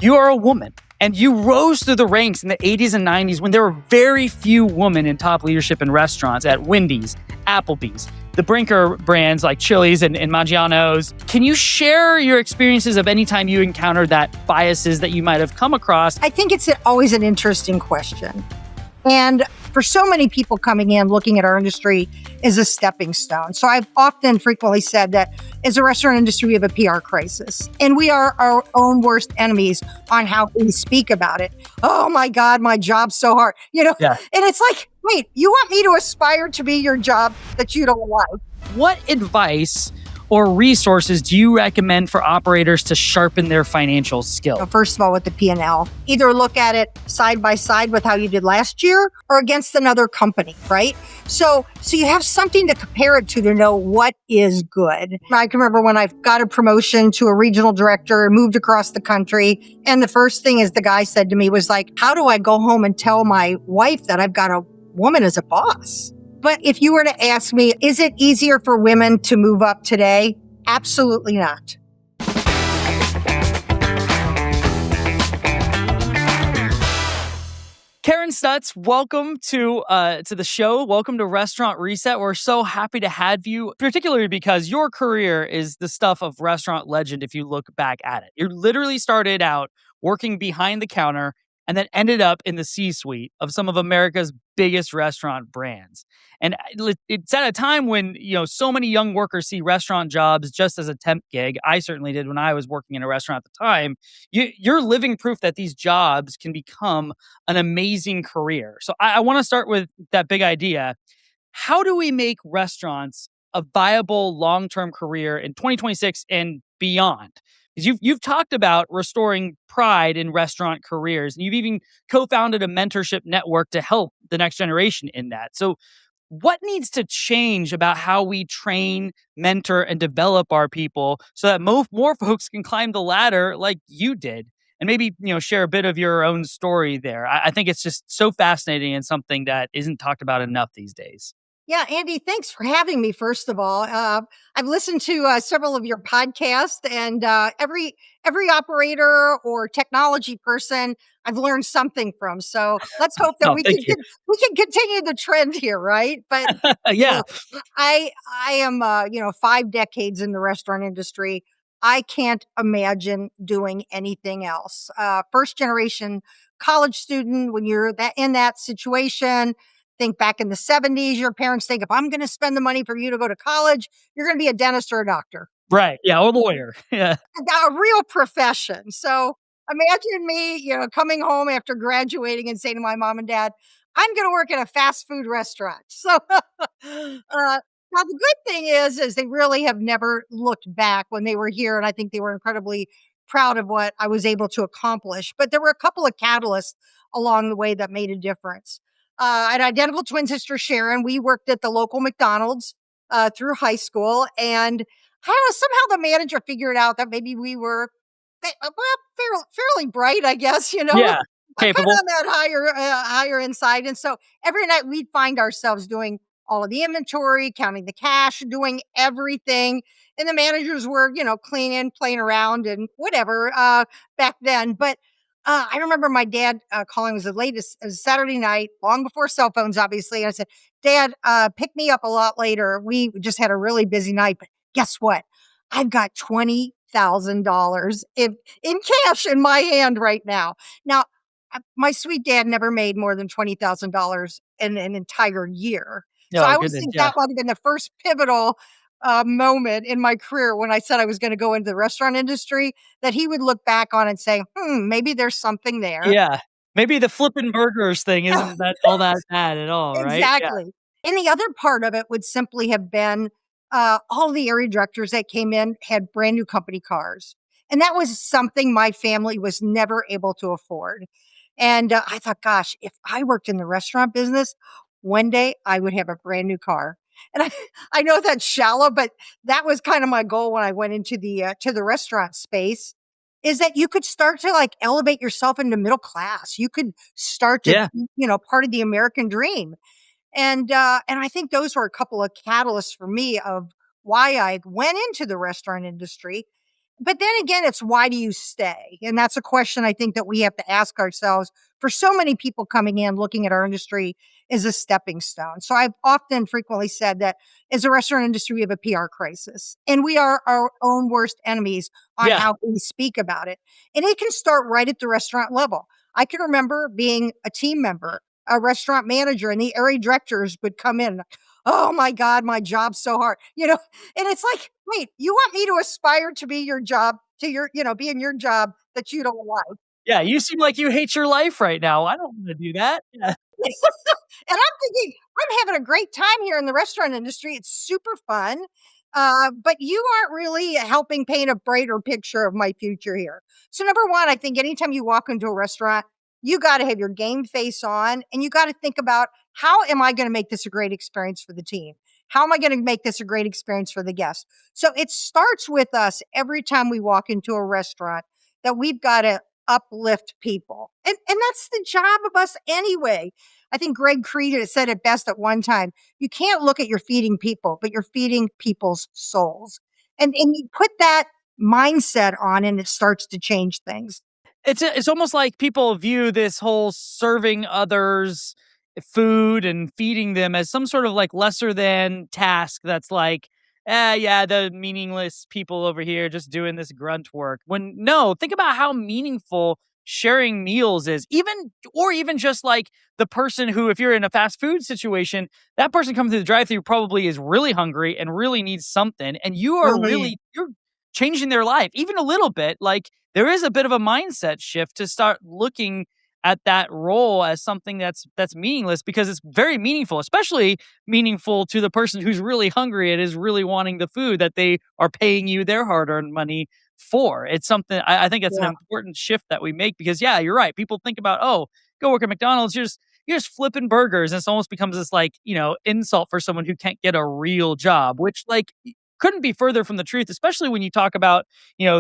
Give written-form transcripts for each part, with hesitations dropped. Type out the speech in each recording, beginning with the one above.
You are a woman, and you rose through the ranks in the 80s and 90s when there were very few women in top leadership in restaurants at Wendy's, Applebee's, the Brinker brands like Chili's and Maggiano's. Can you share your experiences of any time you encountered that biases that you might have come across? I think it's always an interesting question. And for so many people coming in, looking at our industry is a stepping stone. So I've frequently said that as a restaurant industry, we have a PR crisis. And we are our own worst enemies on how we speak about it. Oh my God, my job's so hard. Yeah. And it's like, wait, you want me to aspire to be your job that you don't like? What advice or resources do you recommend for operators to sharpen their financial skills? First of all, with the P&L, either look at it side by side with how you did last year or against another company, right? So you have something to compare it to know what is good. I can remember when I got a promotion to a regional director and moved across the country. And the first thing is the guy said to me was like, how do I go home and tell my wife that I've got a woman as a boss? But if you were to ask me, is it easier for women to move up today? Absolutely not. Carin Stutz, welcome to the show. Welcome to Restaurant Reset. We're so happy to have you, particularly because your career is the stuff of restaurant legend if you look back at it. You literally started out working behind the counter and then ended up in the C-suite of some of America's biggest restaurant brands. And it's at a time when, so many young workers see restaurant jobs just as a temp gig. I certainly did when I was working in a restaurant at the time. You're living proof that these jobs can become an amazing career. So I want to start with that big idea. How do we make restaurants a viable long-term career in 2026 and beyond? Because you've talked about restoring pride in restaurant careers, and you've even co-founded a mentorship network to help the next generation in that. So what needs to change about how we train, mentor, and develop our people so that more folks can climb the ladder like you did? And maybe, share a bit of your own story there. I think it's just so fascinating and something that isn't talked about enough these days. Yeah, Andy, thanks for having me, first of all. I've listened to several of your podcasts, and every operator or technology person I've learned something from. So let's hope that we can continue the trend here, right? But yeah, I am 5 decades in the restaurant industry. I can't imagine doing anything else. First generation college student, when you're in that situation. Think back in the 70s, your parents think, if I'm going to spend the money for you to go to college, you're going to be a dentist or a doctor. Right. Yeah. Or a lawyer. Yeah. A real profession. So imagine me, coming home after graduating and saying to my mom and dad, I'm going to work at a fast food restaurant. So now the good thing is they really have never looked back when they were here. And I think they were incredibly proud of what I was able to accomplish. But there were a couple of catalysts along the way that made a difference. I had identical twin sister Sharon. We worked at the local McDonald's through high school, and I don't know, somehow the manager figured out that maybe we were fairly bright, I guess. Yeah, kind of on that higher inside. And so every night we'd find ourselves doing all of the inventory, counting the cash, doing everything. And the managers were, cleaning, playing around, and whatever back then. But I remember my dad calling as late as Saturday night, long before cell phones, obviously. And I said, Dad, pick me up a lot later. We just had a really busy night. But guess what? I've got $20,000 in cash in my hand right now. Now, my sweet dad never made more than $20,000 in an entire year. So I always think that might have been the first pivotal moment in my career when I said I was going to go into the restaurant industry, that he would look back on and say, maybe there's something there. Yeah. Maybe the flipping burgers thing isn't all that bad at all, right? Exactly. Yeah. And the other part of it would simply have been all the area directors that came in had brand new company cars. And that was something my family was never able to afford. And I thought, gosh, if I worked in the restaurant business, one day I would have a brand new car. And I know that's shallow, but that was kind of my goal when I went into the to the restaurant space, is that you could start to elevate yourself into middle class. You could start to, part of the American dream. And I think those were a couple of catalysts for me of why I went into the restaurant industry. But then again, it's why do you stay? And that's a question I think that we have to ask ourselves for so many people coming in, looking at our industry as a stepping stone. So I've often frequently said that as a restaurant industry, we have a PR crisis and we are our own worst enemies on Yeah. how we speak about it. And it can start right at the restaurant level. I can remember being a team member, a restaurant manager, and the area directors would come in. Oh my God, my job's so hard. And it's like, wait, you want me to aspire to be your job, to be in your job that you don't like? Yeah, you seem like you hate your life right now. I don't wanna do that. Yeah. And I'm thinking, I'm having a great time here in the restaurant industry. It's super fun. But you aren't really helping paint a brighter picture of my future here. So, number one, I think anytime you walk into a restaurant, you got to have your game face on and you got to think about how am I going to make this a great experience for the team? How am I going to make this a great experience for the guests? So, it starts with us every time we walk into a restaurant that we've got to uplift people. And that's the job of us anyway. I think Greg Creed said it best at one time. You can't look at you're feeding people, but you're feeding people's souls. And you put that mindset on and it starts to change things. It's almost like people view this whole serving others food and feeding them as some sort of like lesser than task that's like, yeah, the meaningless people over here just doing this grunt work. When no, think about how meaningful sharing meals is. Even just like the person who, if you're in a fast food situation, that person coming through the drive-through probably is really hungry and really needs something. And Mhm. you're changing their life, even a little bit. Like there is a bit of a mindset shift to start looking at that role as something that's meaningless because it's very meaningful, especially meaningful to the person who's really hungry and is really wanting the food that they are paying you their hard-earned money for. It's something I think it's an Yeah, important shift that we make because yeah, you're right. People think about, oh, go work at McDonald's, you're just flipping burgers. And it almost becomes this like, insult for someone who can't get a real job, which like couldn't be further from the truth, especially when you talk about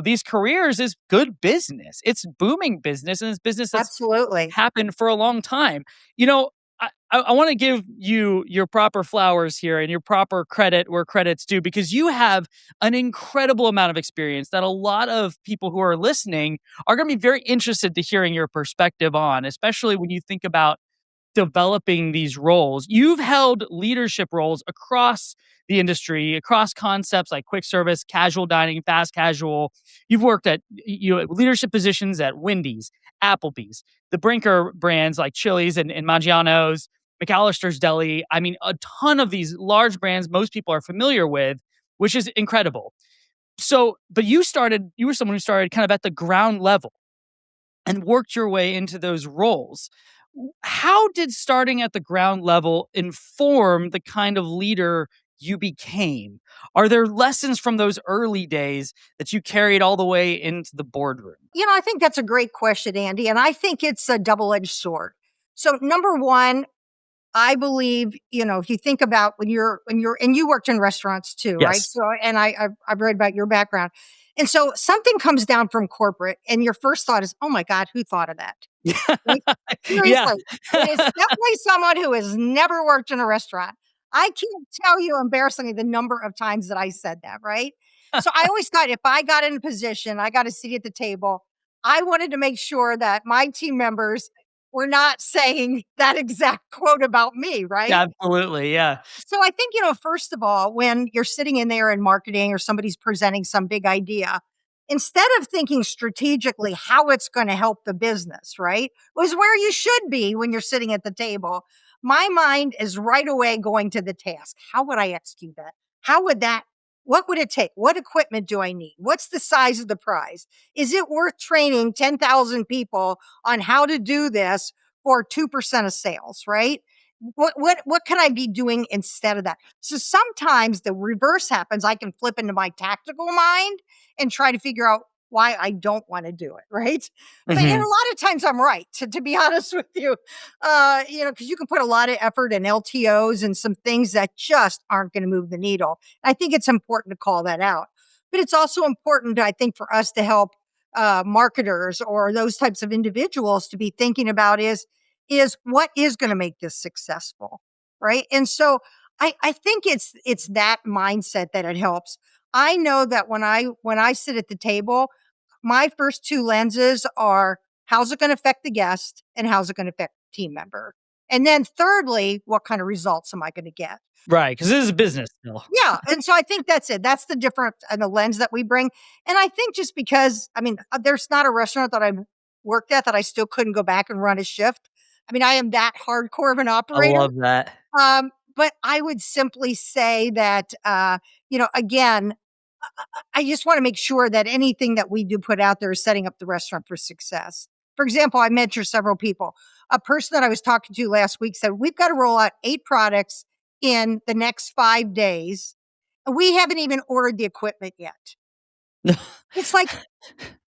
these careers is good business. It's booming business and it's business that's absolutely. happened for a long time. You know, I want to give you your proper flowers here and your proper credit where credit's due because you have an incredible amount of experience that a lot of people who are listening are going to be very interested to hearing your perspective on, especially when you think about developing these roles. You've held leadership roles across the industry, across concepts like quick service, casual dining, fast casual. You've worked at leadership positions at Wendy's, Applebee's, the Brinker brands like Chili's and Maggiano's, McAlister's Deli. I mean, a ton of these large brands most people are familiar with, which is incredible. So, but you were someone who started kind of at the ground level and worked your way into those roles. How did starting at the ground level inform the kind of leader you became? Are there lessons from those early days that you carried all the way into the boardroom? I think that's a great question, Andy. And I think it's a double edged sword. So, number one, I believe, if you think about and you worked in restaurants too, right? Yes. So, and I've read about your background. And so something comes down from corporate and your first thought is, oh my God, who thought of that? Right? Yeah. Seriously, it is definitely someone who has never worked in a restaurant. I can't tell you embarrassingly the number of times that I said that, right? So I always thought if I got in a position, I got a seat at the table, I wanted to make sure that my team members were not saying that exact quote about me, right? Absolutely. Yeah. So I think, first of all, when you're sitting in there in marketing or somebody's presenting some big idea, instead of thinking strategically how it's going to help the business, right? Was where you should be when you're sitting at the table. My mind is right away going to the task. How would I execute that? What would it take? What equipment do I need? What's the size of the prize? Is it worth training 10,000 people on how to do this for 2% of sales, right? What can I be doing instead of that? So sometimes the reverse happens. I can flip into my tactical mind and try to figure out why I don't want to do it, right? But a Mhm. lot of times I'm right, to be honest with you. Because you can put a lot of effort in LTOs and some things that just aren't going to move the needle. I think it's important to call that out. But it's also important, I think, for us to help marketers or those types of individuals to be thinking about is what is going to make this successful, right? And so I think it's that mindset that it helps. I know that when I sit at the table, my first two lenses are how's it going to affect the guest and how's it going to affect the team member. And then thirdly, what kind of results am I going to get? Right, because this is a business still. Yeah, and so I think that's it. That's the difference and the lens that we bring. And I think just because, I mean, there's not a restaurant that I worked at that I still couldn't go back and run a shift. I mean, I am that hardcore of an I operator. love that. But I would simply say that, again, I just want to make sure that anything that we do put out there is setting up the restaurant for success. For example, I mentor several people. A person that I was talking to last week said, we've got to roll out 8 products in the next 5 days. And we haven't even ordered the equipment yet. It's like,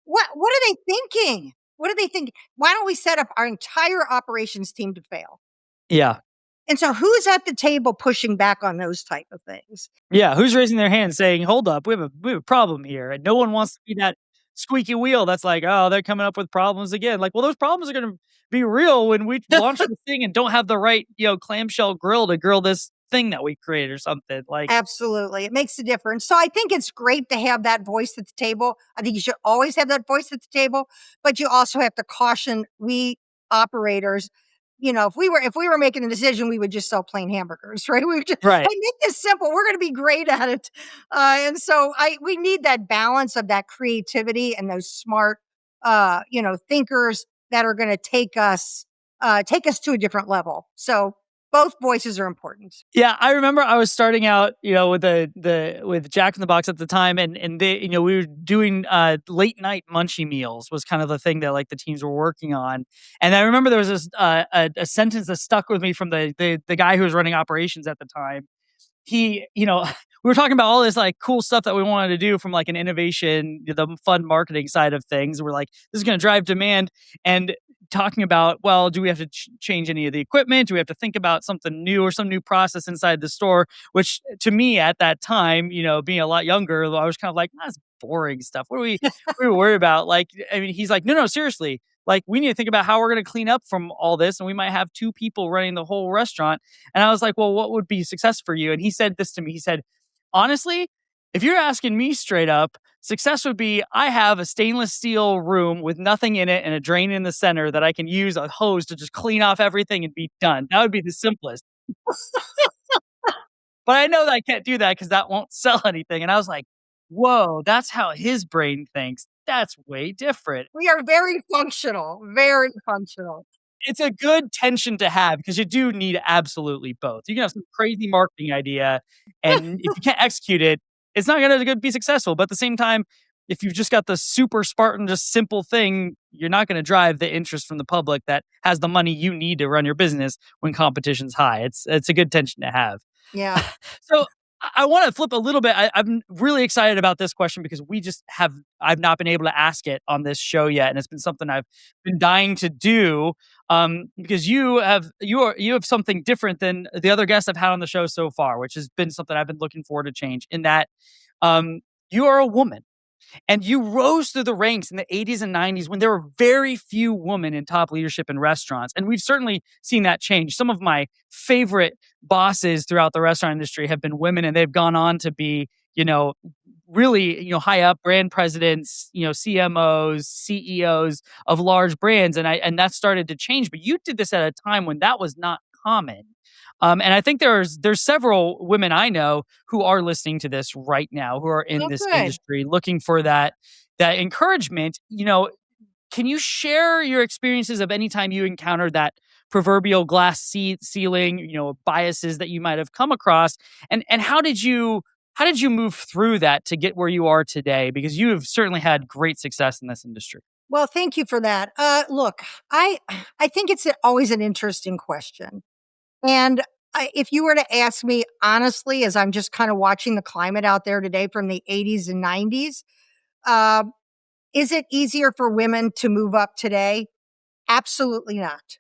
what are they thinking? What are they thinking? Why don't we set up our entire operations team to fail? Yeah. And so who's at the table pushing back on those type of things? Yeah, who's raising their hand saying, "Hold up, we have a problem here," and no one wants to be that squeaky wheel that's like, "Oh, they're coming up with problems again." Like, well, those problems are gonna be real when we launch the thing and don't have the right, clamshell grill to grill this thing that we created or something, like. Absolutely. It makes a difference. So I think it's great to have that voice at the table. I think you should always have that voice at the table, but you also have to caution we operators. If we were making a decision, we would just sell plain hamburgers, right? We would just, Right. hey, make this simple. We're going to be great at it. And so we need that balance of that creativity and those smart, thinkers that are going to take us to a different level. So both voices are important. Yeah, I remember I was starting out, with with Jack in the Box at the time, and they, we were doing late night munchie meals was kind of the thing that like the teams were working on, and I remember there was this a sentence that stuck with me from the guy who was running operations at the time. He, we were talking about all this like cool stuff that we wanted to do from like an innovation, the fun marketing side of things. We're like, this is going to drive demand, and talking about, well, do we have to change any of the equipment? Do we have to think about something new or some new process inside the store? Which to me at that time, being a lot younger, I was kind of like, that's boring stuff. What are we worried about? Like, I mean, he's like, no, seriously. Like, we need to think about how we're going to clean up from all this, and we might have 2 people running the whole restaurant. And I was like, well, what would be success for you? And he said this to me. He said, honestly, if you're asking me straight up, success would be I have a stainless steel room with nothing in it and a drain in the center that I can use a hose to just clean off everything and be done. That would be the simplest. But I know that I can't do that because that won't sell anything. And I was like, whoa, that's how his brain thinks. That's way different. We are very functional, very functional. It's a good tension to have because you do need absolutely both. You can have some crazy marketing idea, and if you can't execute it, it's not gonna be successful. But at the same time, if you've just got the super Spartan, just simple thing, you're not gonna drive the interest from the public that has the money you need to run your business when competition's high. It's a good tension to have. Yeah. So I want to flip a little bit. I'm really excited about this question because I've not been able to ask it on this show yet. And it's been something I've been dying to do. Because you have something different than the other guests I've had on the show so far, which has been something I've been looking forward to change in that, you are a woman. And you rose through the ranks in the 80s and 90s when there were very few women in top leadership in restaurants. And we've certainly seen that change. Some of my favorite bosses throughout the restaurant industry have been women, and they've gone on to be, really, high up brand presidents, CMOs, CEOs of large brands. And that started to change. But you did this at a time when that was not common. And I think there's several women I know who are listening to this right now, who are in Oh, this good. industry looking for that encouragement. Can you share your experiences of any time you encountered that proverbial glass ceiling, biases that you might have come across, and how did you move through that to get where you are today? Because you have certainly had great success in this industry. Well, thank you for that. Look, I think it's always an interesting question. And if you were to ask me honestly, as I'm just kind of watching the climate out there today from the 80s and 90s, uh, is it easier for women to move up today? Absolutely not.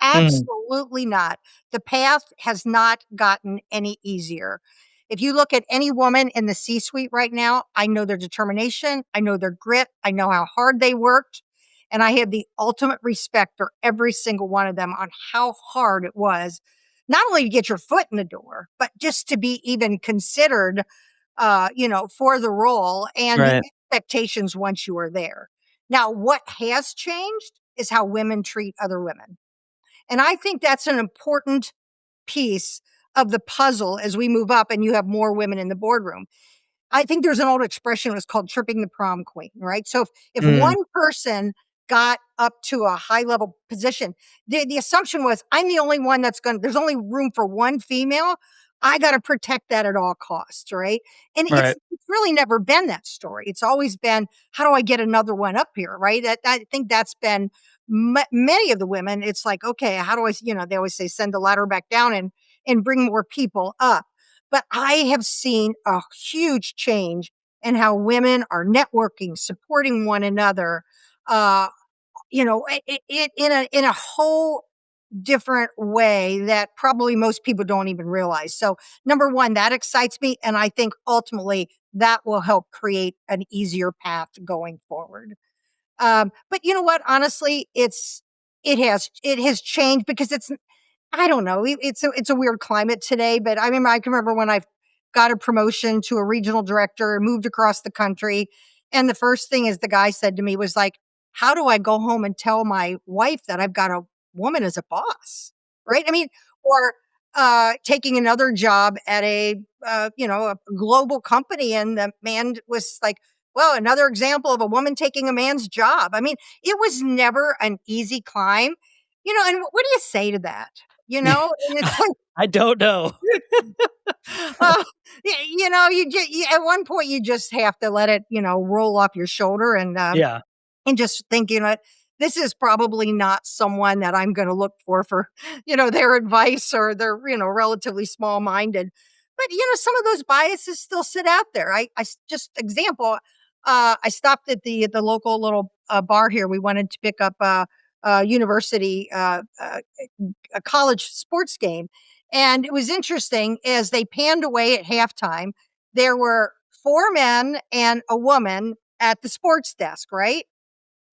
Mm. Absolutely not. The path has not gotten any easier. If you look at any woman in the C suite right now, I know their determination, I know their grit, I know how hard they worked. And I have the ultimate respect for every single one of them on how hard it was, not only to get your foot in the door, but just to be even considered for the role and the Right. expectations once you are there. Now, what has changed is how women treat other women. And I think that's an important piece of the puzzle as we move up and you have more women in the boardroom. I think there's an old expression, it's called tripping the prom queen, right? So if Mm, one person got up to a high level position, the assumption was I'm the only one there's only room for one female. I got to protect that at all costs, right? And right. it's really never been that story. It's always been, how do I get another one up here, right? I think that's been many of the women. It's like, okay, how do I, they always say send the ladder back down and bring more people up. But I have seen a huge change in how women are networking, supporting one another, uh, in a whole different way that probably most people don't even realize. So, number one, that excites me, and I think ultimately that will help create an easier path going forward. But you know what? Honestly, it has changed because I don't know. It's a weird climate today, but I can remember when I got a promotion to a regional director and moved across the country. And the first thing is the guy said to me was like, how do I go home and tell my wife that I've got a woman as a boss? Right. I mean, or taking another job at a global company. And the man was like, well, another example of a woman taking a man's job. I mean, it was never an easy climb, and what do you say to that? And it's like, I don't know. uh, at one point you just have to let it, roll off your shoulder Yeah. and just think, this is probably not someone that I'm going to look for, their advice or they're, relatively small minded. But, some of those biases still sit out there. Just example, I stopped at the local little bar here. We wanted to pick up a university, a college sports game. And it was interesting as they panned away at halftime, there were four men and a woman at the sports desk, right?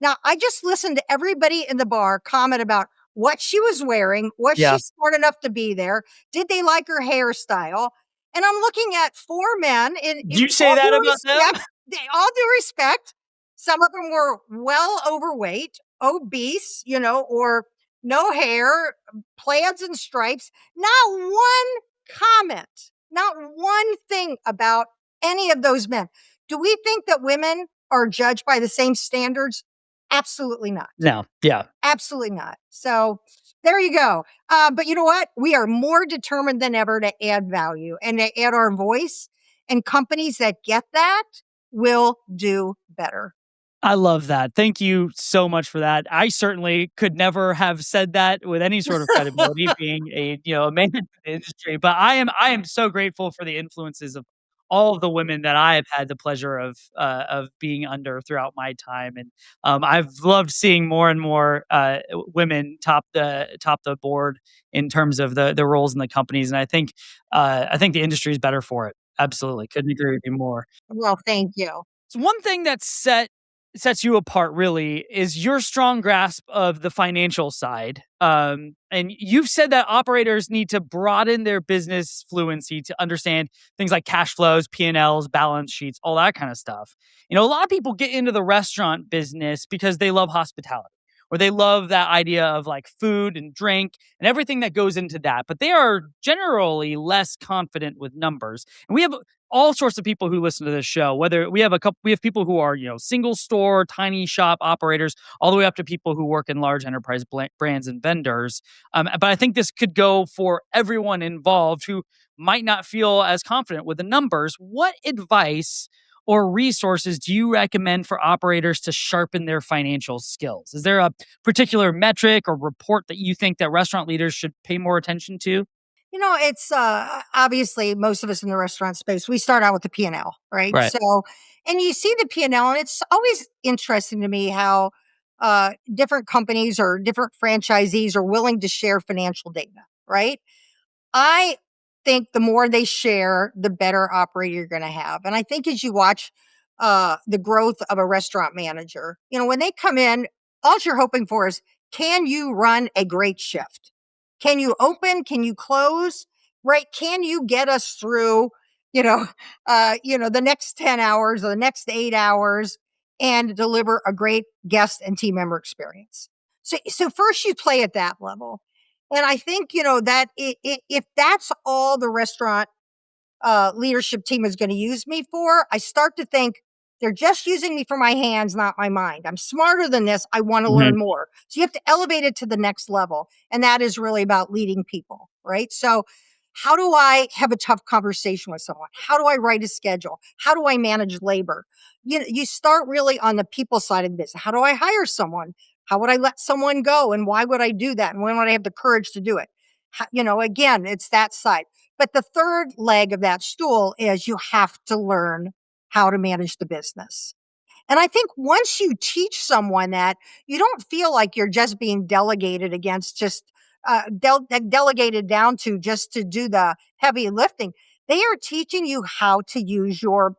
Now, I just listened to everybody in the bar comment about what she was wearing. Was Yeah. she smart enough to be there? Did they like her hairstyle? And I'm looking at four men in Do you say all that due about them? respect. All due respect, some of them were well overweight, obese, or no hair, plaids and stripes. Not one comment, not one thing about any of those men. Do we think that women are judged by the same standards? Absolutely not. No. Yeah. Absolutely not. So there you go. But you know what? We are more determined than ever to add value and to add our voice. And companies that get that will do better. I love that. Thank you so much for that. I certainly could never have said that with any sort of credibility being a man in the industry, but I am so grateful for the influences of all of the women that I have had the pleasure of being under throughout my time. And I've loved seeing more and more women top the board in terms of the roles in the companies. And I think the industry is better for it. Absolutely. Couldn't agree with you more. Well, thank you. So one thing that sets you apart really is your strong grasp of the financial side. And you've said that operators need to broaden their business fluency to understand things like cash flows, P&Ls, balance sheets, all that kind of stuff. A lot of people get into the restaurant business because they love hospitality or they love that idea of like food and drink and everything that goes into that. But they are generally less confident with numbers. And we have all sorts of people who listen to this show, whether we have people who are, single store, tiny shop operators, all the way up to people who work in large enterprise brands and vendors. But I think this could go for everyone involved who might not feel as confident with the numbers. What advice or resources do you recommend for operators to sharpen their financial skills? Is there a particular metric or report that you think that restaurant leaders should pay more attention to? It's obviously most of us in the restaurant space, we start out with the P&L, right? Right. So, and you see the P&L, and it's always interesting to me how different companies or different franchisees are willing to share financial data, right? I think the more they share, the better operator you're going to have. And I think as you watch the growth of a restaurant manager, when they come in, all you're hoping for is, can you run a great shift? Can you open? Can you close? Right? Can you get us through the next 10 hours or the next 8 hours and deliver a great guest and team member experience. So first you play at that level. And I think, that if that's all the restaurant leadership team is going to use me for, I start to think they're just using me for my hands, not my mind. I'm smarter than this. I want to Mhm. learn more. So you have to elevate it to the next level. And that is really about leading people, right? So how do I have a tough conversation with someone? How do I write a schedule? How do I manage labor? You start really on the people side of the business. How do I hire someone? How would I let someone go? And why would I do that? And when would I have the courage to do it? Again, it's that side. But the third leg of that stool is you have to learn how to manage the business. And I think once you teach someone that, you don't feel like you're just being delegated against just delegated down to just to do the heavy lifting. They are teaching you how to use your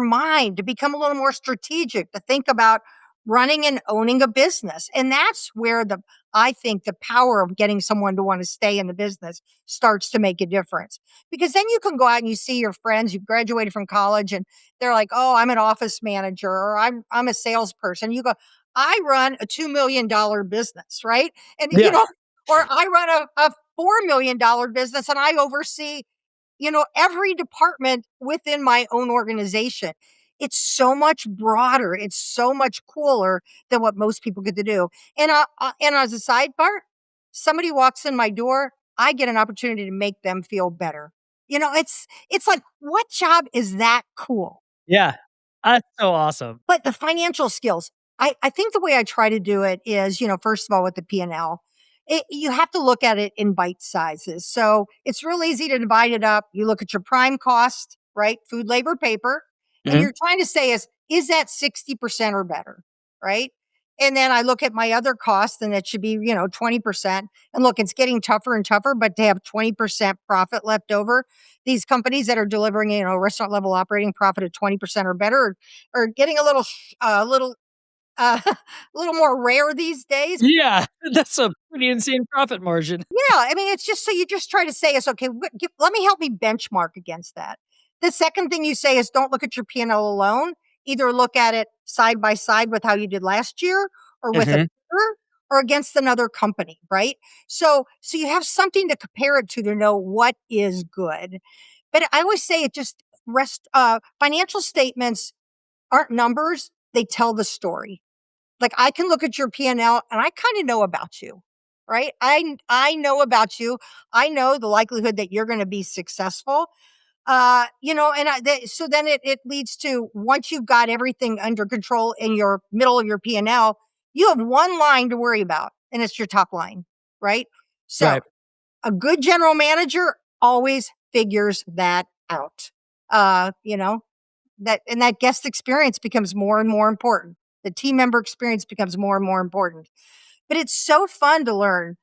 mind to become a little more strategic, to think about running and owning a business. And that's where I think the power of getting someone to want to stay in the business starts to make a difference. Because then you can go out and you see your friends, you graduated from college and they're like, "Oh, I'm an office manager or I'm a salesperson." You go, "I run a $2 million business," right? And Yeah. or I run a $4 million business and I oversee, every department within my own organization. It's so much broader. It's so much cooler than what most people get to do. And as a sidebar, somebody walks in my door, I get an opportunity to make them feel better. It's like, what job is that cool? Yeah. That's so awesome. But the financial skills, I think the way I try to do it is, first of all, with the P&L, you have to look at it in bite sizes. So it's real easy to divide it up. You look at your prime cost, right? Food, labor, paper. And Mhm. you're trying to say is that 60% or better? Right. And then I look at my other costs and it should be, 20%. And look, it's getting tougher and tougher, but to have 20% profit left over, these companies that are delivering, restaurant level operating profit at 20% or better are getting a little more rare these days. Yeah. That's a pretty insane profit margin. Yeah, I mean, it's just so you just try to say is, "Okay, let me help me benchmark against that." The second thing you say is don't look at your P&L alone. Either look at it side by side with how you did last year or with a Mhm. peer or against another company, right? So you have something to compare it to know what is good. But I always say it just financial statements aren't numbers, they tell the story. Like, I can look at your P&L and I kinda know about you, right? I know about you. I know the likelihood that you're gonna be successful. And so then it leads to once you've got everything under control in your middle of your P&L, you have one line to worry about, and it's your top line, right? So, Right. a good general manager always figures that out. Uh, you know, that guest experience becomes more and more important. The team member experience becomes more and more important. But it's so fun to learn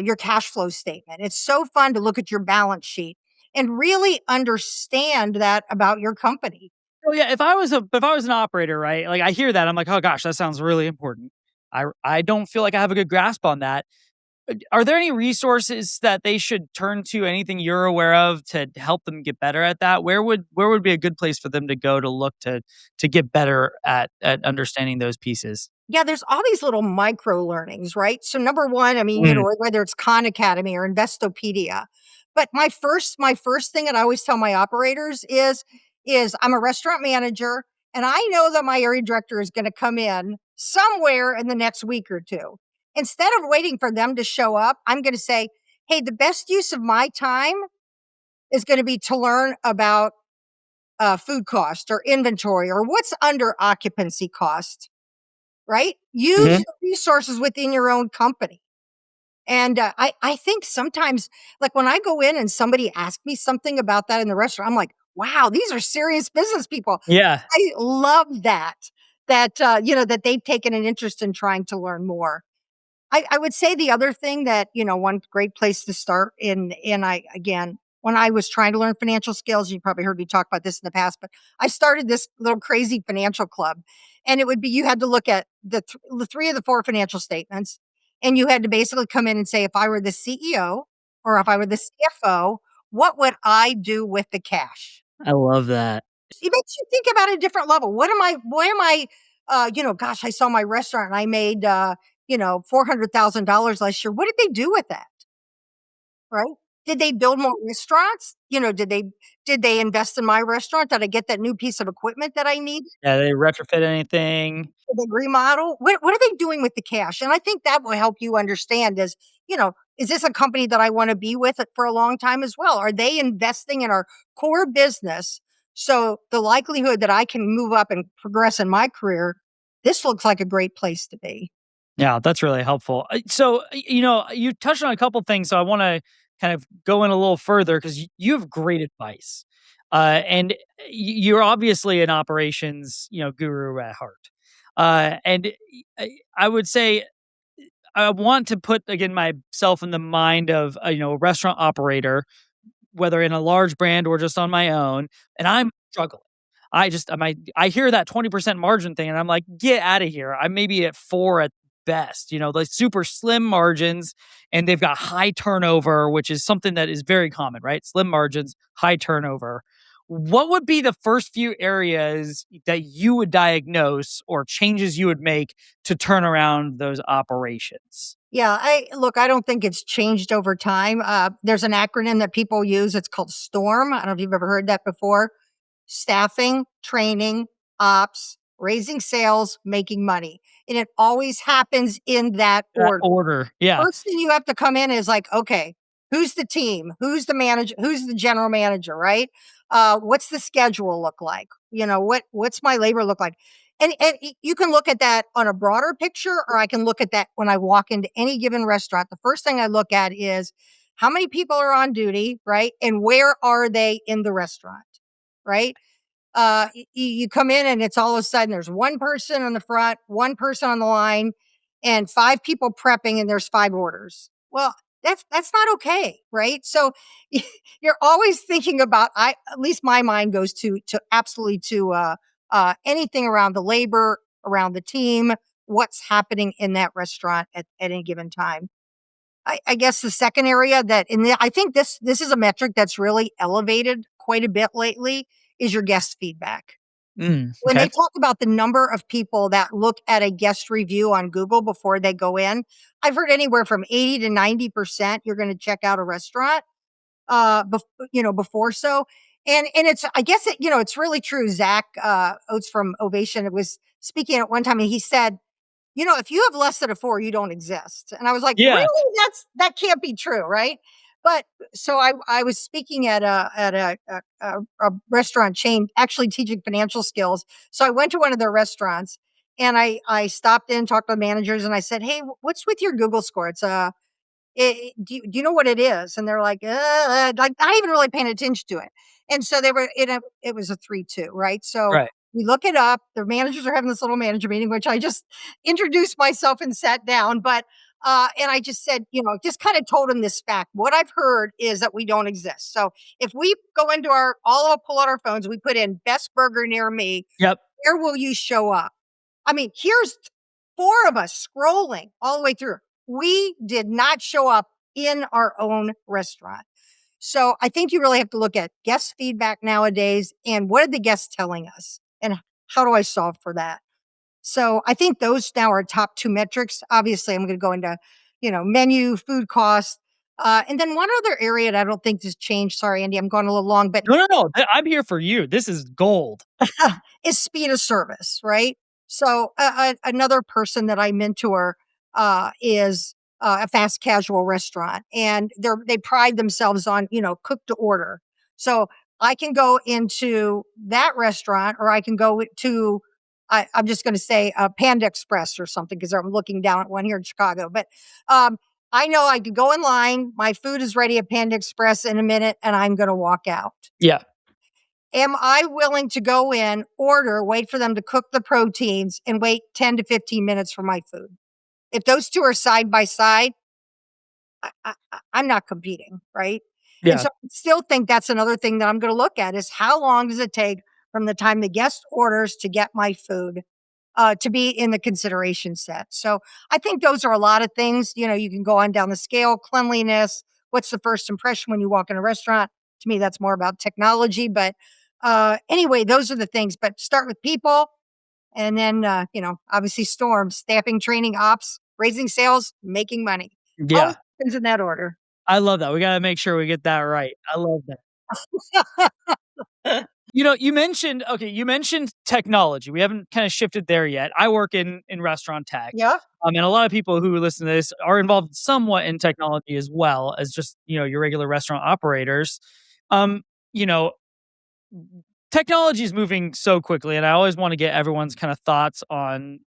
your cash flow statement. It's so fun to look at your balance sheet and really understand that about your company. Oh yeah, if I was an operator, right? Like I hear that, I'm like, "Oh gosh, that sounds really important." I don't feel like I have a good grasp on that. Are there any resources that they should turn to, anything you're aware of to help them get better at that? Where would be a good place for them to go to look to get better at understanding those pieces? Yeah, there's all these little micro learnings, right? So number one, I mean, Mm, whether it's Khan Academy or Investopedia, but my first thing that I always tell my operators is I'm a restaurant manager and I know that my area director is going to come in somewhere in the next week or two. Instead of waiting for them to show up, I'm going to say, "Hey, the best use of my time is going to be to learn about food cost or inventory or what's under occupancy cost." Right? Use mhm. the resources within your own company. And I think sometimes, like when I go in and somebody asks me something about that in the restaurant, I'm like, wow, these are serious business people. Yeah. I love that they've taken an interest in trying to learn more. I would say the other thing that, one great place to start again, when I was trying to learn financial skills, you probably heard me talk about this in the past, but I started this little crazy financial club. And it would be, you had to look at the three of the four financial statements. And you had to basically come in and say, if I were the CEO or if I were the CFO, what would I do with the cash? I love that. It makes you think about a different level. Why am I, gosh, I saw my restaurant and I made, $400,000 last year. What did they do with that? Right? Did they build more restaurants? Did they invest in my restaurant? Did I get that new piece of equipment that I need? Yeah, they retrofit anything. Did they remodel? What are they doing with the cash? And I think that will help you understand is this a company that I want to be with it for a long time as well? Are they investing in our core business? So the likelihood that I can move up and progress in my career, this looks like a great place to be. Yeah, that's really helpful. So, you touched on a couple things, so I want to kind of go in a little further because you have great advice, and you're obviously an operations, guru at heart. And I would say I want to put again myself in the mind of a restaurant operator, whether in a large brand or just on my own, and I'm struggling. I hear that 20% margin thing and I'm like, get out of here. I'm maybe at 4 at best, the super slim margins, and they've got high turnover, which is something that is very common, right? Slim margins, high turnover. What would be the first few areas that you would diagnose or changes you would make to turn around those operations? Yeah, I don't think it's changed over time. There's an acronym that people use. It's called STORM. I don't know if you've ever heard that before. Staffing, training, ops, raising sales, making money. And it always happens in that That order. order. Yeah. First thing you have to come in is like, okay, who's the team? Who's the manager? Who's the general manager, right? What's the schedule look like? What's my labor look like? And you can look at that on a broader picture, or I can look at that when I walk into any given restaurant. The first thing I look at is how many people are on duty, right? And where are they in the restaurant, right? You come in and it's all of a sudden there's one person on the front, one person on the line, and 5 people prepping, and there's 5 orders. Well, that's not okay, right? So you're always thinking about. At least my mind goes to absolutely to anything around the labor, around the team, what's happening in that restaurant at any given time. I guess the second area I think this is a metric that's really elevated quite a bit lately is your guest feedback. When Okay. they talk about the number of people that look at a guest review on Google before they go in, I've heard anywhere from 80 to 90% you're going to check out a restaurant, before so. And it's, I guess it's really true. Zach Oates from Ovation was speaking at one time and he said, if you have less than a 4, you don't exist. And I was like, Yeah. really? That can't be true, right? But so I was speaking at a restaurant chain, actually teaching financial skills. So I went to one of their restaurants and I stopped in, talked to the managers, and I said, "Hey, what's with your Google score? It's do you know what it is?" And they're like not even really paying attention to it. And so they were it was a 3-2, right? So Right. we look it up. The managers are having this little manager meeting, which I just introduced myself and sat down. But and I just said, just kind of told them this fact. What I've heard is that we don't exist. So if we go into pull out our phones, we put in best burger near me, Yep. where will you show up? I mean, here's 4 of us scrolling all the way through. We did not show up in our own restaurant. So I think you really have to look at guest feedback nowadays and what are the guests telling us and how do I solve for that? So I think those now are top 2 metrics. Obviously, I'm going to go into, menu, food cost. And then one other area that I don't think has changed. Sorry, Andy, I'm going a little long, but No, no, no. I'm here for you. This is gold. is speed of service, right? So another person that I mentor is a fast casual restaurant, and they pride themselves on cook to order. So I can go into that restaurant, or I can go to I'm just going to say Panda Express or something because I'm looking down at one here in Chicago. But I know I could go in line. My food is ready at Panda Express in a minute, and I'm going to walk out. Yeah. Am I willing to go in, order, wait for them to cook the proteins, and wait 10 to 15 minutes for my food? If those 2 are side by side, I'm not competing, right? And Yeah. so I still think that's another thing that I'm going to look at is how long does it take from the time the guest orders to get my food to be in the consideration set? So I think those are a lot of things. You can go on down the scale, cleanliness. What's the first impression when you walk in a restaurant? To me, that's more about technology, but Anyway, those are the things, but start with people and then, obviously storms, staffing, training, ops, raising sales, making money. Always Yeah. happens in that order. I love that. We gotta make sure we get that right. I love that. You mentioned technology. We haven't kind of shifted there yet. I work in restaurant tech. Yeah. And a lot of people who listen to this are involved somewhat in technology as well as just, your regular restaurant operators. Um, you know, Technology is moving so quickly, and I always want to get everyone's kind of thoughts on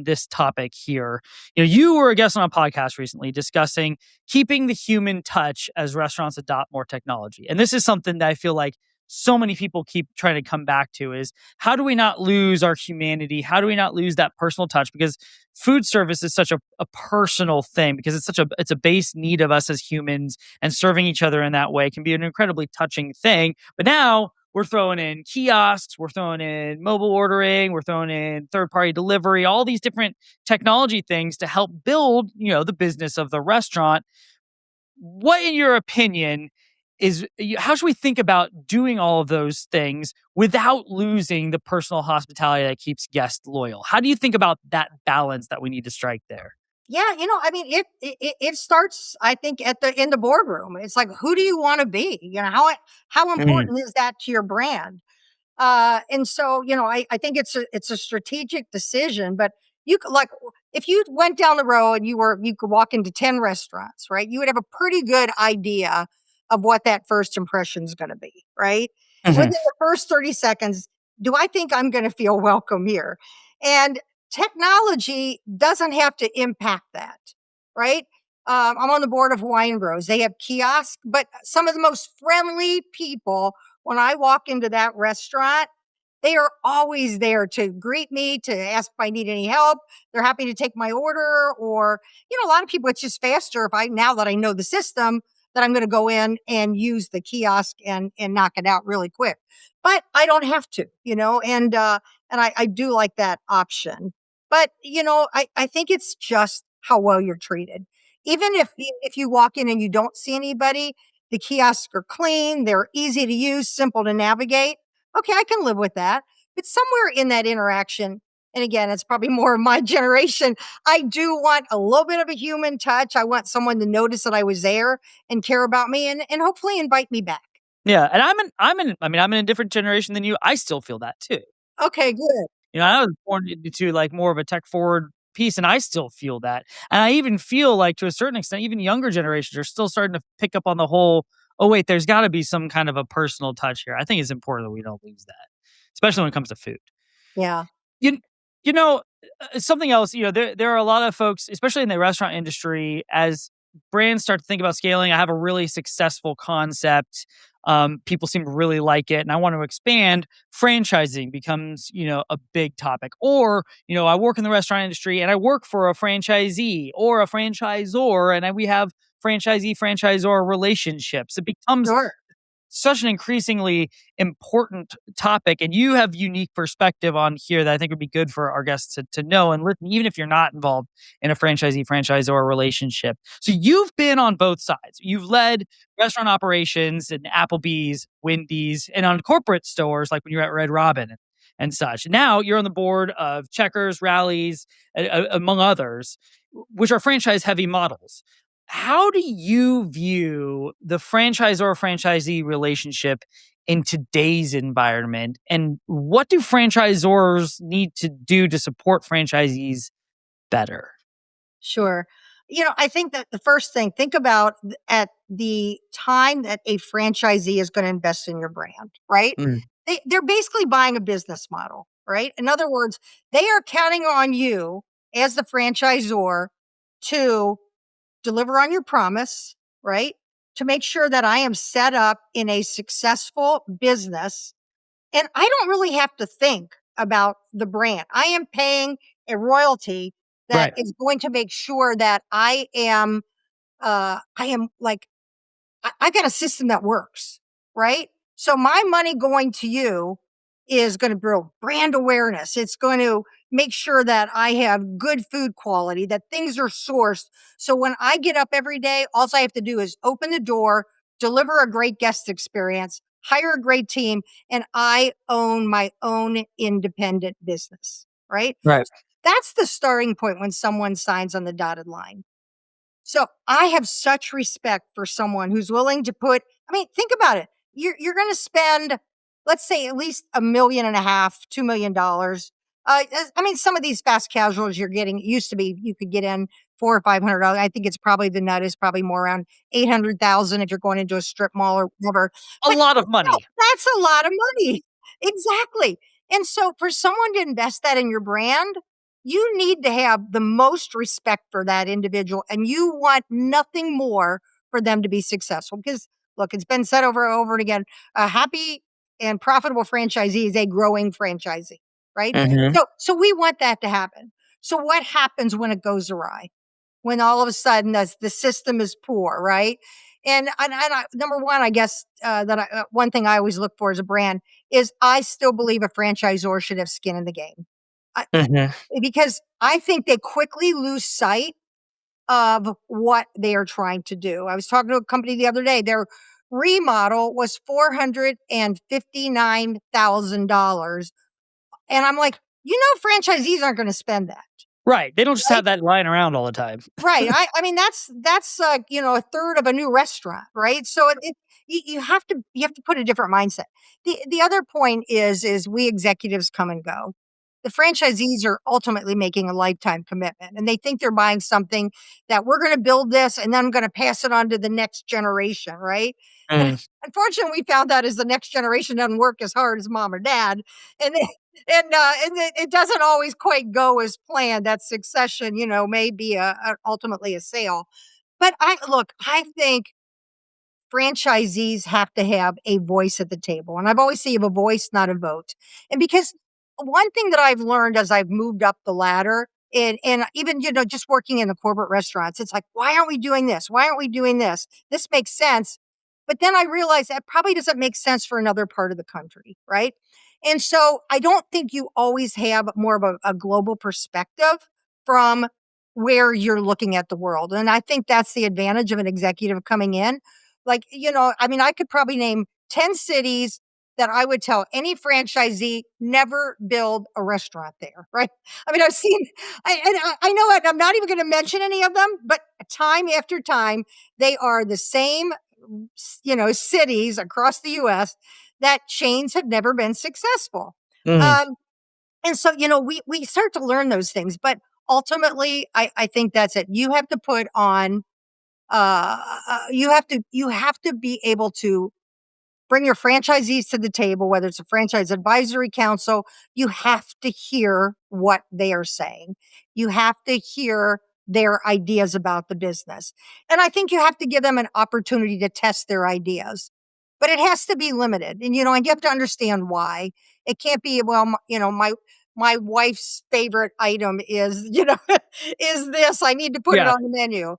this topic here. You were a guest on a podcast recently discussing keeping the human touch as restaurants adopt more technology. And this is something that I feel like so many people keep trying to come back to is how do we not lose our humanity? How do we not lose that personal touch? Because food service is such a personal thing because it's a base need of us as humans, and serving each other in that way can be an incredibly touching thing. But now we're throwing in kiosks, we're throwing in mobile ordering, we're throwing in third-party delivery, all these different technology things to help build, the business of the restaurant. What, in your opinion, how should we think about doing all of those things without losing the personal hospitality that keeps guests loyal? How do you think about that balance that we need to strike there? Yeah, it starts, I think, in the boardroom. It's like, who do you want to be? How Mm, important is that to your brand? And so, I think it's a strategic decision, but you could like if you went down the road and you could walk into 10 restaurants, right? You would have a pretty good idea of what that first impression is going to be, right? Within mhm, the first 30 seconds, do I think I'm going to feel welcome here? And technology doesn't have to impact that, right? I'm on the board of Wine Bros. They have kiosks, but some of the most friendly people when I walk into that restaurant, they are always there to greet me, to ask if I need any help. They're happy to take my order. Or, a lot of people, it's just faster now that I know the system, that I'm going to go in and use the kiosk and knock it out really quick. But I don't have to, and I do like that option. But, I think it's just how well you're treated. Even if you walk in and you don't see anybody, the kiosks are clean, they're easy to use, simple to navigate. Okay, I can live with that. But somewhere in that interaction, and again, it's probably more of my generation, I do want a little bit of a human touch. I want someone to notice that I was there and care about me and hopefully invite me back. yeah, and I'm in a different generation than you. I still feel that too. Okay, good. I was born into like more of a tech forward piece, and I still feel that. And I even feel like to a certain extent, even younger generations are still starting to pick up on the whole, oh wait, there's got to be some kind of a personal touch here. I think it's important that we don't lose that, especially when it comes to food. Yeah, You you know, Something else, there are a lot of folks, especially in the restaurant industry, as brands start to think about scaling. I have a really successful concept. People seem to really like it, and I want to expand. Franchising becomes, a big topic. Or, I work in the restaurant industry, and I work for a franchisee or a franchisor, and we have franchisee franchisor relationships. It becomes sure. such an increasingly important topic, and you have unique perspective on here that I think would be good for our guests to know and listen, even if you're not involved in a franchisee franchisor relationship. So you've been on both sides. You've led restaurant operations in Applebee's, Wendy's, and on corporate stores like when you were at Red Robin and such. Now you're on the board of Checkers, Rallies, among others, which are franchise heavy models. How do you view the franchisor franchisee relationship in today's environment? And what do franchisors need to do to support franchisees better? Sure. I think that the first thing, think about at the time that a franchisee is going to invest in your brand, right? Mm, They're basically buying a business model, right? In other words, they are counting on you as the franchisor to deliver on your promise, right? To make sure that I am set up in a successful business and I don't really have to think about the brand. I am paying a royalty that right. is going to make sure that I am like, I got a system that works, right? So my money going to you is going to build brand awareness. It's going to make sure that I have good food quality, that things are sourced. So when I get up every day, all I have to do is open the door, deliver a great guest experience. hire a great team, and I own my own independent business, right? Right. That's the starting point when someone signs on the dotted line. So I have such respect for someone who's willing to put, I mean, think about it. You're going to spend, let's say, at least $1.5 million, $2 million. I mean, some of these fast casuals you're getting used to be you could get in $400 or $500. I think it's probably the nut is probably more around 800,000 if you're going into a strip mall or whatever. A But lot of no, money. that's a lot of money. Exactly. And so for someone to invest that in your brand, you need to have the most respect for that individual, and you want nothing more for them to be successful. Because look, it's been said over and over and again, a happy and profitable franchisee is a growing franchisee, right? Mhm. So we want that to happen. So what happens when it goes awry? When all of a sudden the system is poor, right? Number one, I guess one thing I always look for as a brand is I still believe a franchisor should have skin in the game. I, Mhm. because I think they quickly lose sight of what they are trying to do. I was talking to a company the other day. Their remodel was $459,000. And I'm like, franchisees aren't going to spend that. Right. They don't just Right. have that lying around all the time. Right. I mean, that's a third of a new restaurant, right? So you have to put a different mindset. The other point is we executives come and go. The franchisees are ultimately making a lifetime commitment, and they think they're buying something that we're going to build this and then I'm going to pass it on to the next generation, right? And Mm. unfortunately, we found out as the next generation doesn't work as hard as mom or dad, and it doesn't always quite go as planned. That succession, may be ultimately a sale. But I think franchisees have to have a voice at the table. And I've always said you have a voice, not a vote. And because one thing that I've learned as I've moved up the ladder, and even, just working in the corporate restaurants, it's like, why aren't we doing this? Why aren't we doing this? This makes sense. But then I realized that probably doesn't make sense for another part of the country, right? And so I don't think you always have more of a global perspective from where you're looking at the world. And I think that's the advantage of an executive coming in. Like, I mean, I could probably name 10 cities that I would tell any franchisee never build a restaurant there, right? I mean, I know it. I'm not even going to mention any of them, but time after time, they are the same, cities across the US that chains have never been successful. Mhm. Um, and so, we start to learn those things, but ultimately, I think that's it. You have to put on you have to be able to bring your franchisees to the table, whether it's a franchise advisory council. You have to hear what they are saying. You have to hear their ideas about the business. And I think you have to give them an opportunity to test their ideas. But it has to be limited. And you have to understand why. It can't be, well, my wife's favorite item is, is this. I need to put it Yeah. on the menu.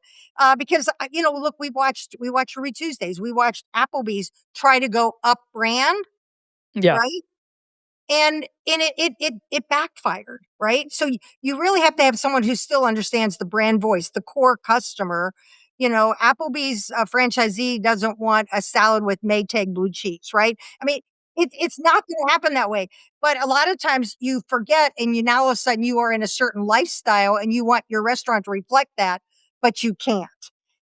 Because look, we watched Ruby Tuesdays. We watched Applebee's try to go up brand, Yeah. right? And it backfired, right? So you really have to have someone who still understands the brand voice, the core customer. Applebee's franchisee doesn't want a salad with Maytag blue cheese, right? I mean, it's not going to happen that way. But a lot of times you forget, and now all of a sudden you are in a certain lifestyle, and you want your restaurant to reflect that, but you can't.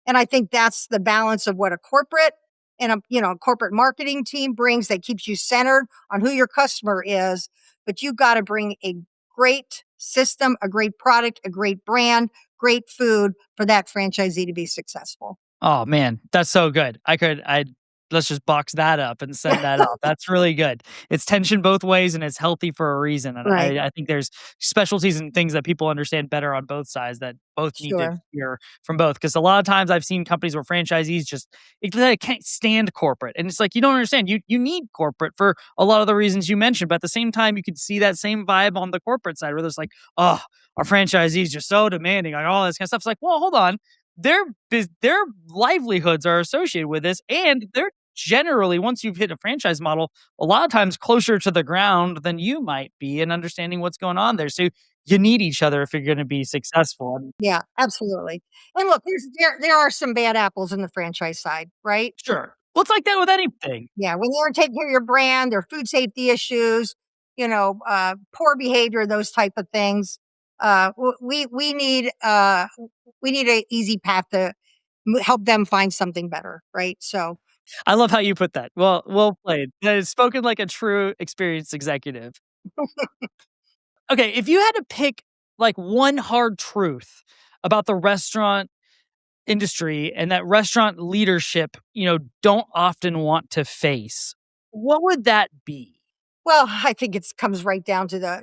And I think that's the balance of what a corporate and a corporate marketing team brings, that keeps you centered on who your customer is, but you've got to bring a great system, a great product, a great brand, great food for that franchisee to be successful. Oh man, that's so good. I let's just box that up and send that out. That's really good. It's tension both ways and it's healthy for a reason. And Right. I think there's specialties and things that people understand better on both sides that both need to Sure. hear from both. Cause a lot of times I've seen companies where franchisees they can't stand corporate. And it's like, you don't understand. You need corporate for a lot of the reasons you mentioned. But at the same time, you could see that same vibe on the corporate side where there's like, oh, our franchisees just so demanding, like all this kind of stuff. It's like, well, hold on, their livelihoods are associated with this, and they're generally, once you've hit a franchise model, a lot of times closer to the ground than you might be in understanding what's going on there. So you need each other if you're going to be successful. And Yeah, absolutely. And look, there are some bad apples in the franchise side, right? sure. Well, it's like that with anything. Yeah, when they aren't taking care of your brand, their food safety issues, poor behavior, those type of things. We need a easy path to help them find something better, right? So I love how you put that. Well played. That is spoken like a true experienced executive. Okay, if you had to pick like one hard truth about the restaurant industry and that restaurant leadership, don't often want to face, what would that be? well, I think it comes right down to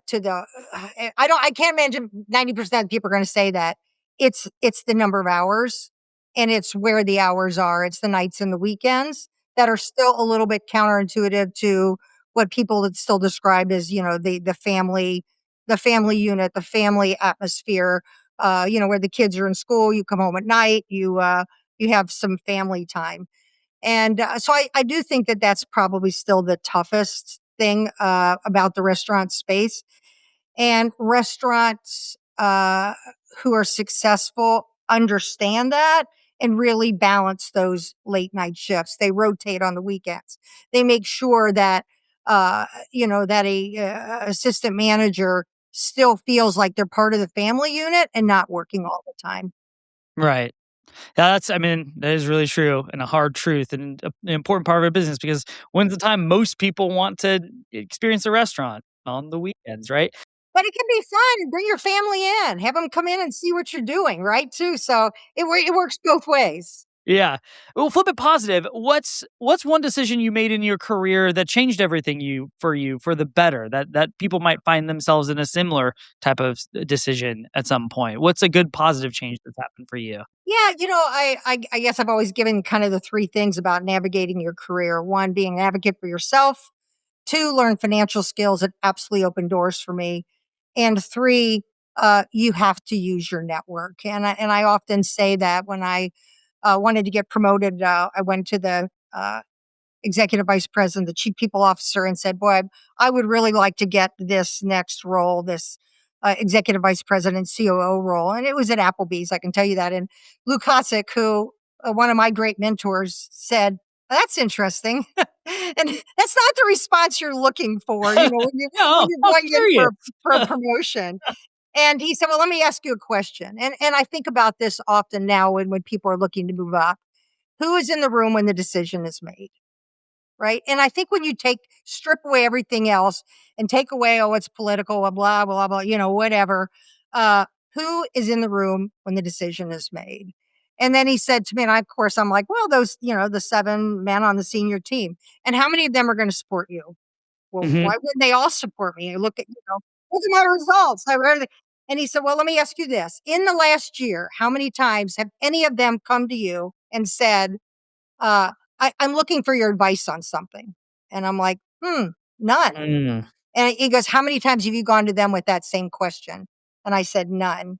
I can't imagine 90% of people are gonna say that. It's the number of hours, and it's where the hours are. It's the nights and the weekends that are still a little bit counterintuitive to what people would still describe as, the family unit, the family atmosphere, where the kids are in school, you come home at night, you have some family time. And so I do think that that's probably still the toughest thing about the restaurant space. And restaurants who are successful understand that and really balance those late night shifts. They rotate on the weekends. They make sure that that a assistant manager still feels like they're part of the family unit and not working all the time. Right. Yeah, I mean, that is really true and a hard truth and an important part of our business because when's the time most people want to experience a restaurant on the weekends, right? But it can be fun. Bring your family in. Have them come in and see what you're doing, right, too, so it works both ways. Yeah. Well, flip it positive. What's one decision you made in your career that changed everything you for the better? That people might find themselves in a similar type of decision at some point. What's a good positive change that's happened for you? Yeah, I guess I've always given kind of the 3 things about navigating your career. 1, being an advocate for yourself. 2, learn financial skills that absolutely opened doors for me. And 3, you have to use your network. And I often say that when I, wanted to get promoted, I went to the, executive vice president, the chief people officer, and said, "Boy, I would really like to get this next role, this executive vice president COO role." And it was at Applebee's, I can tell you that. And Lou Kosick, who one of my great mentors, said, "That's interesting." And that's not the response you're looking for, when No, you're I'm going in curious. for a promotion. And he said, "Well, let me ask you a question." And I think about this often now when people are looking to move up. Who is in the room when the decision is made? Right? And I think when you strip away everything else and take away, oh, it's political, blah, blah, blah, whatever, uh, who is in the room when the decision is made? And then he said to me, and of course I'm like, well, those, the 7 men on the senior team. And how many of them are going to support you? Well, Mhm. why wouldn't they all support me? Look at my results. And he said, well, let me ask you this. In the last year, how many times have any of them come to you and said, uh, I'm looking for your advice on something. And I'm like, none. Mm. And he goes, how many times have you gone to them with that same question? And I said, none.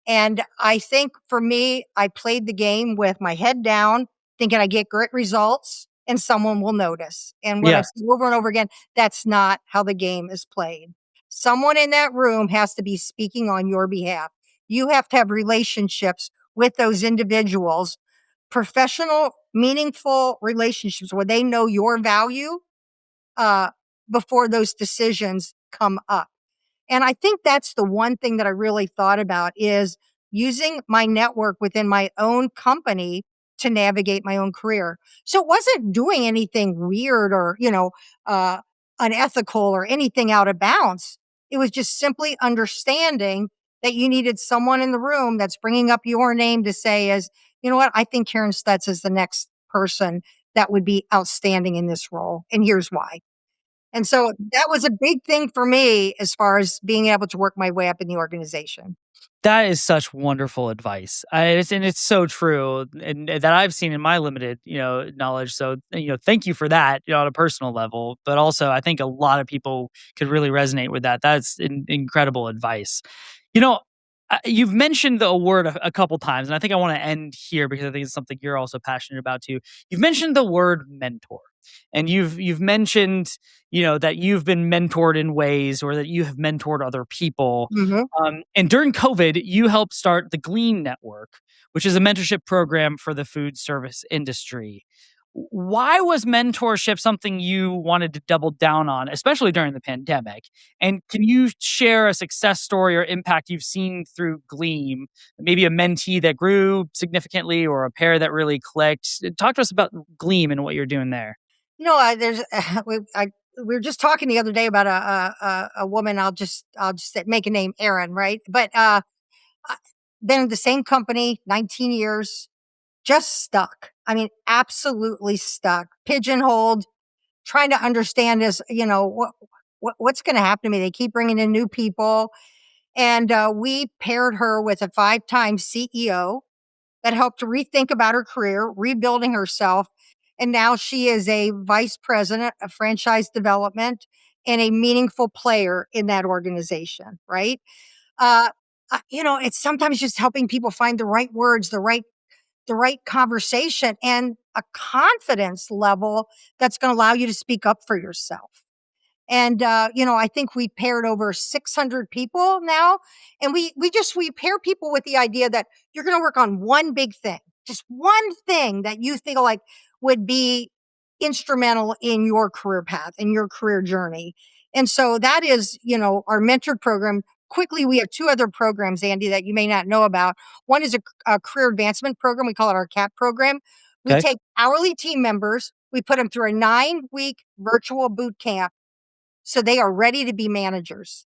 And I think for me, I played the game with my head down, thinking I get great results and someone will notice. And what Yeah. I've said over and over again, that's not how the game is played. Someone in that room has to be speaking on your behalf. You have to have relationships with those individuals, professional, meaningful relationships where they know your value uh, before those decisions come up. And I think that's the one thing that I really thought about is using my network within my own company to navigate my own career. So it wasn't doing anything weird or, unethical or anything out of bounds. It was just simply understanding that you needed someone in the room that's bringing up your name to say is, you know what, I think Carin Stutz is the next person that would be outstanding in this role. And here's why. And so that was a big thing for me as far as being able to work my way up in the organization. That is such wonderful advice. And it's so true, and that I've seen in my limited, knowledge. So, thank you for that, on a personal level. But also, I think a lot of people could really resonate with that. That's incredible advice. You know, you've mentioned the word a couple times, and I think I want to end here because I think it's something you're also passionate about too. You've mentioned the word mentor, and you've mentioned, that you've been mentored in ways, or that you have mentored other people. Mhm. And during COVID, you helped start the Glean Network, which is a mentorship program for the food service industry. Why was mentorship something you wanted to double down on, especially during the pandemic? And can you share a success story or impact you've seen through Gleam? Maybe a mentee that grew significantly or a pair that really clicked. Talk to us about Gleam and what you're doing there. There's we were just talking the other day about a woman. I'll just make a name, Erin, right? But been in the same company 19 years, just stuck. I mean, absolutely stuck, pigeonholed, trying to understand is, what's going to happen to me. They keep bringing in new people, and we paired her with a 5-time CEO that helped to rethink about her career, rebuilding herself. And now she is a vice president of franchise development and a meaningful player in that organization, right? Uh, it's sometimes just helping people find the right words, the right conversation, and a confidence level that's going to allow you to speak up for yourself. And I think we paired over 600 people now, and we pair people with the idea that you're going to work on one big thing, just one thing that you feel like would be instrumental in your career path and your career journey. And so that is, our mentor program. Quickly, we have 2 other programs, Andy, that you may not know about. One is a career advancement program. We call it our CAP program. We Okay. take hourly team members, we put them through a 9-week virtual boot camp so they are ready to be managers.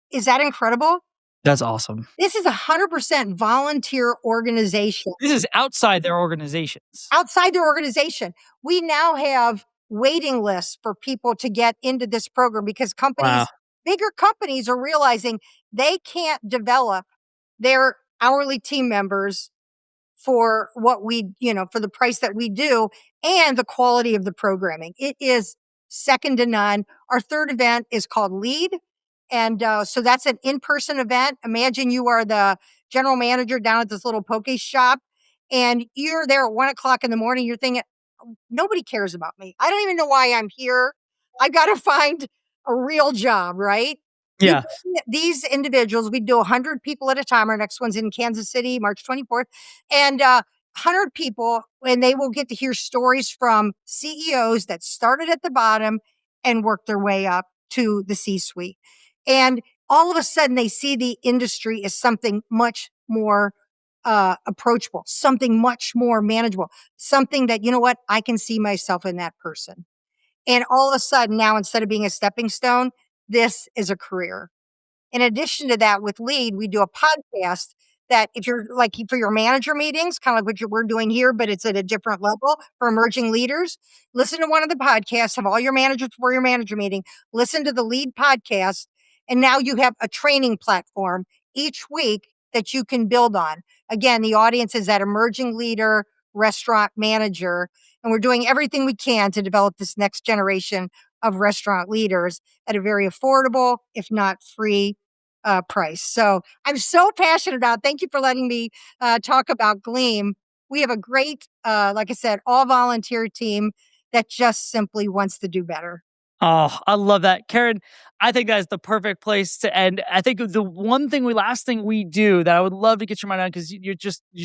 Is that incredible? That's awesome. This is 100% volunteer organization. This is outside their organizations. Outside their organization, we now have waiting lists for people to get into this program because Wow. bigger companies are realizing they can't develop their hourly team members for for the price that we do and the quality of the programming. It is second to none. Our third event is called Lead. And so that's an in-person event. Imagine you are the general manager down at this little poke shop and you're there at 1 o'clock in the morning. You're thinking, nobody cares about me. I don't even know why I'm here. I got to find a real job, right? You Yeah. bring these individuals, we do 100 people at a time. Our next one's in Kansas City, March 24th. And 100 people, and they will get to hear stories from CEOs that started at the bottom and worked their way up to the C-suite. And all of a sudden, they see the industry as something much more approachable, something much more manageable, something that, I can see myself in that person. And all of a sudden now, instead of being a stepping stone, this is a career. In addition to that, with Lead, we do a podcast that if you're like for your manager meetings, kind of like we're doing here, but it's at a different level for emerging leaders. Listen to one of the podcasts, have all your managers for your manager meeting, listen to the Lead podcast. And now you have a training platform each week that you can build on. Again, the audience is that emerging leader, restaurant manager. And we're doing everything we can to develop this next generation of restaurant leaders at a very affordable, if not free, price. So I'm so passionate about. Thank you for letting me talk about Gleam. We have a great, like I said, all volunteer team that just simply wants to do better. Oh, I love that. Carin, I think that's the perfect place to end. I think the last thing we do that I would love to get your mind on, because you're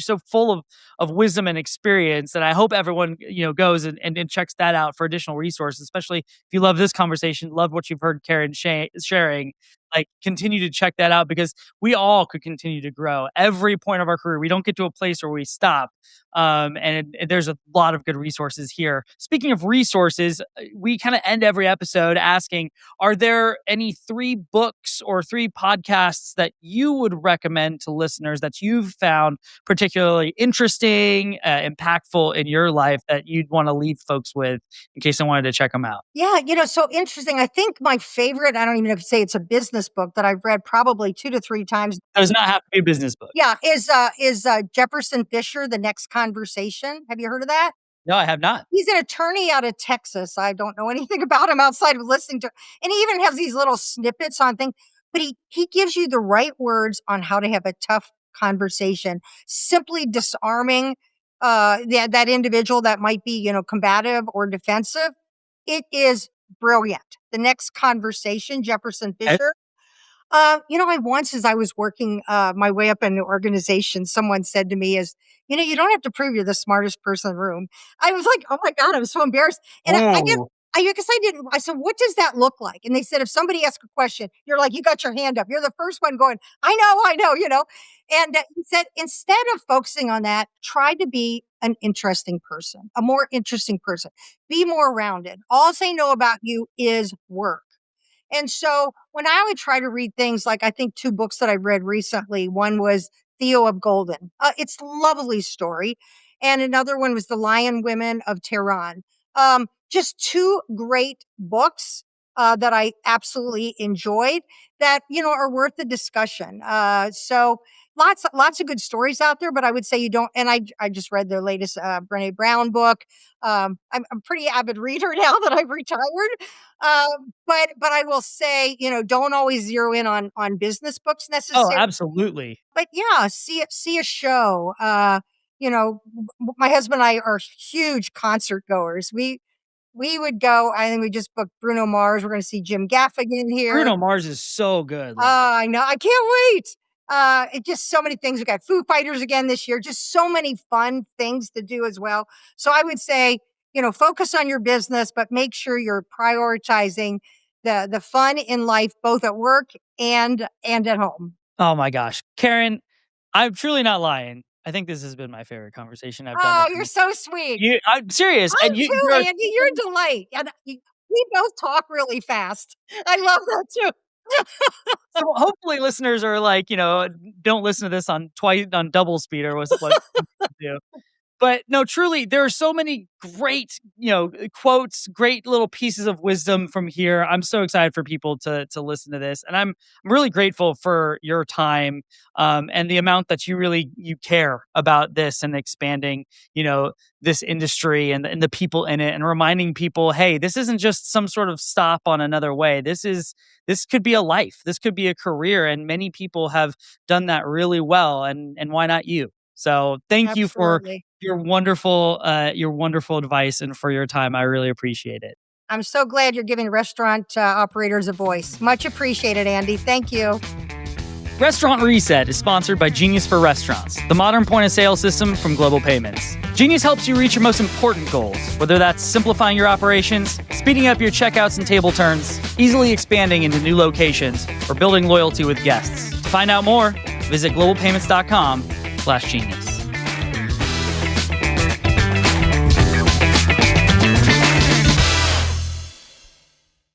so full of wisdom and experience. And I hope everyone, goes and checks that out for additional resources, especially if you love this conversation, love what you've heard Carin sharing. Like, continue to check that out because we all could continue to grow every point of our career. We don't get to a place where we stop. And there's a lot of good resources here. Speaking of resources, we kind of end every episode asking, are there any 3 books or 3 podcasts that you would recommend to listeners that you've found particularly interesting, impactful in your life that you'd want to leave folks with in case they wanted to check them out? Yeah, so interesting. I think my favorite, I don't even know if you say it's a business book that I've read probably 2 to 3 times. It does not have to be a business book. Yeah, is Jefferson Fisher, The Next Conversation. Have you heard of that? No, I have not. He's an attorney out of Texas. I don't know anything about him outside of listening to, and he even has these little snippets on things, but he gives you the right words on how to have a tough conversation, simply disarming that individual that might be, combative or defensive. It is brilliant. The Next Conversation, Jefferson Okay. Fisher. I once, as I was working my way up in the organization, someone said to me, you don't have to prove you're the smartest person in the room. I was like, oh my God, I'm so embarrassed. And Oh, because I didn't, I said, what does that look like? And they said, if somebody asks a question, you're like, you got your hand up. You're the first one going, I know. And he said, instead of focusing on that, try to be an interesting person, a more interesting person, be more rounded. All they know about you is work. And so when I would try to read things like I think two books that I read recently, one was Theo of Golden. It's a lovely story. And another one was The Lion Women of Tehran. Just two great books that I absolutely enjoyed that, are worth the discussion. So lots of good stories out there, but I would say you don't. And I just read their latest Brené Brown book. I'm a pretty avid reader now that I've retired. But I will say, don't always zero in on business books oh, necessarily. absolutely. But yeah, see a show. My husband and I are huge concert goers. We would go. I think we just booked Bruno Mars. We're going to see Jim Gaffigan here. Bruno Mars is so good live. I know. I can't wait. It just so many things. We got Foo Fighters again this year. Just so many fun things to do as well. So I would say, focus on your business, but make sure you're prioritizing the fun in life, both at work and at home. Oh my gosh. Carin, I'm truly not lying. I think this has been my favorite conversation I've done. Oh, you're so sweet. I'm serious. I'm And too, Andy. You're a delight. And we both talk really fast. I love that too. so hopefully listeners are like, don't listen to this on double speed or what do. But no, truly, there are so many great, quotes, great little pieces of wisdom from here. I'm so excited for people to listen to this, and I'm really grateful for your time and the amount that you care about this and expanding, this industry and the people in it, and reminding people, hey, this isn't just some sort of stop on another way. This could be a life. This could be a career, and many people have done that really well. And why not you? So thank you for Absolutely. your wonderful advice and for your time. I really appreciate it. I'm so glad you're giving restaurant operators a voice. Much appreciated, Andy. Thank you. Restaurant Reset is sponsored by Genius for Restaurants, the modern point of sale system from Global Payments. Genius helps you reach your most important goals, whether that's simplifying your operations, speeding up your checkouts and table turns, easily expanding into new locations, or building loyalty with guests. To find out more, visit globalpayments.com/genius.